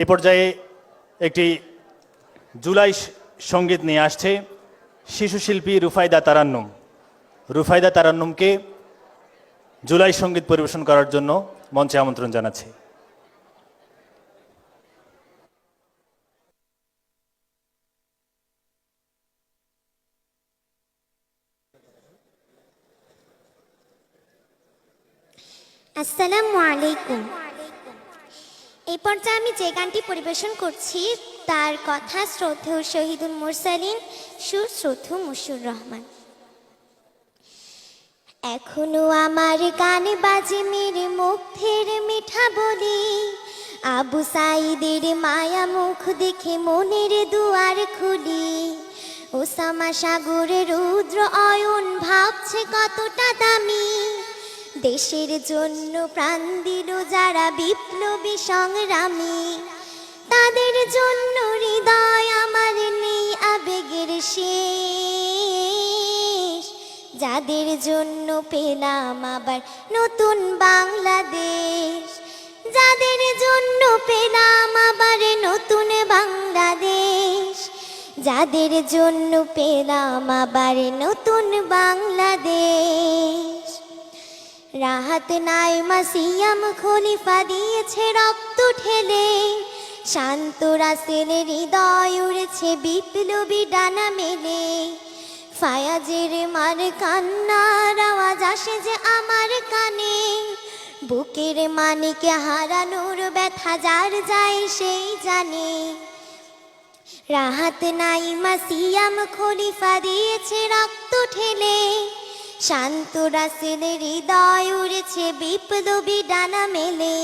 এই পর্যায়ে একটি জুলাই সঙ্গীত নিয়ে আসছে শিশু শিল্পী রুফাইদা তারান্নুম। রুফাইদা তারান্নুমকে জুলাই সঙ্গীত পরিবেশন করার জন্য মঞ্চে আমন্ত্রণ জানাচ্ছি। আসসালামু আলাইকুম। এই পর্যায়ে আমি যে গানটি পরিবেশন করছি তার কথা শ্রদ্ধেয় শহীদুল মুরসালিন, সুর শ্রদ্ধেয় মুশিউর রহমান। এখনো আমার গানে বাজে মেরে মুগ্ধের মিঠা বলি, আবু সাইদের মায়া মুখ দেখে মনের দুয়ার খুলি। ওসামা সাগরে রুদ্র অয়ন ভাবছে কতটা দামি, দেশের জন্য প্রাণ দিল যারা বিপ্লবী সংগ্রামী। তাদের জন্য হৃদয় আমার নেই আবেগের শেষ, যাদের জন্য পেলাম আবার নতুন বাংলাদেশ। যাদের জন্য পেলাম আবার নতুন বাংলাদেশ, যাদের জন্য পেলাম আবার নতুন বাংলাদেশ। রাহাত নাইমা সিয়াম খলিফা দিয়েছে রক্ত ঠেলে, শান্ত রাসেলের হৃদয় উড়েছে বিপ্লবী ডানা মেলে। ফায়াজের মার কান্নার আওয়াজ আসে যে আমার কানে, বুকের মানিকে হারানোর ব্যথা যার যায় সেই জানে। রাহাত নাইমা সিয়াম খলিফা দিয়েছে রক্ত ঠেলে, শান্ত রাসেলের হৃদয় উড়েছে বিপ্লবী ডানা মেলে।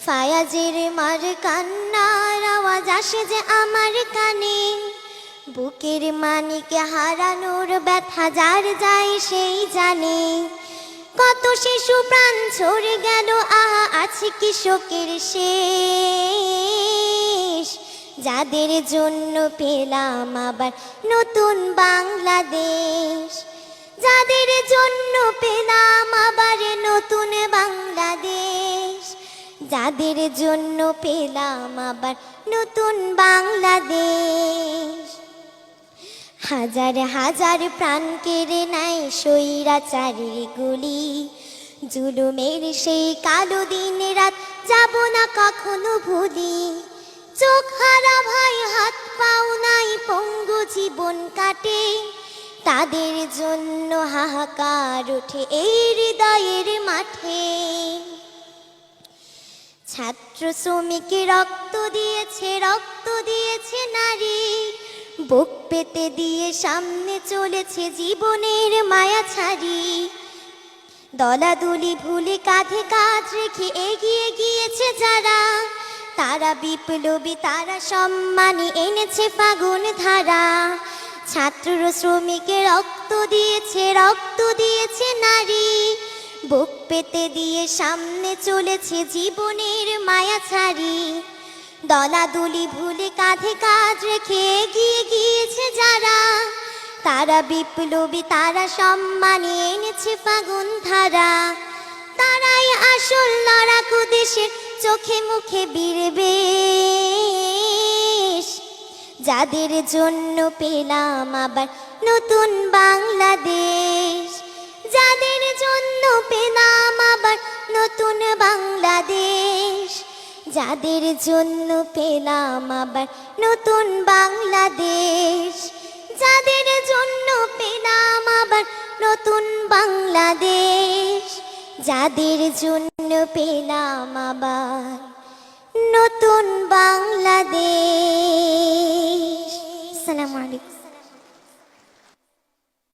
ফায়াজের মার কান্নার আওয়াজ আসে যে আমার কানে, বুকের মানিকে হারানোর ব্যথা যার যায় সেই জানে। কত শিশু প্রাণ ঝরে গেল আহা আছে কি শোকের শেষ, যাদের জন্য পেলাম আবার নতুন বাংলাদেশ। যাদের জন্য পেলাম আবার নতুন বাংলাদেশ, যাদের জন্য পেলাম আবার নতুন বাংলাদেশ। হাজার হাজার প্রাণ কেড়ে নেয় স্বৈরাচারীর গুলি, জুলুমের সেই কালো দিন রাত যাব না কখনো ভুলি। চোখ হারা ভাই হাত পাও নাই পঙ্গু জীবন কাটে, তাদের জন্য হাহাকার ওঠে এই হৃদয়ের মাঠে। ছাত্র শ্রমিক রক্ত দিয়েছে নারী, বুক পেতে দিয়ে সামনে চলেছে জীবনের মায়া ছাড়ি। দলাদলি ভুলে কাঁধে কাঁধ রেখে এগিয়ে গিয়েছে যারা, তারা বিপ্লবী তারা সম্মানী এনেছে ফাগুন ধারা। ছাত্র শ্রমিকের রক্ত দিয়েছে নারী, বুক পেতে দিয়ে সামনে চলেছে জীবনের মায়া ছাড়ি। দলাদলি ভুলে কাঁধে কাঁধ রেখে এগিয়ে গিয়েছে যারা, তারা বিপ্লবী তারা সম্মানী এনেছে ফাগুন ধারা। তারাই আসল লড়াকু দেশের চোখে মুখে বীরবেশ, যাদের জন্য পেলাম আবার নতুন বাংলাদেশ। যাদের জন্য পেলাম আবার নতুন বাংলাদেশ, যাদের জন্য পেলাম আবার নতুন বাংলাদেশ। যাদের জন্য পেলাম আবার নতুন বাংলাদেশ, যাদের জন্য পেলাম আবার নতুন বাংলাদেশ।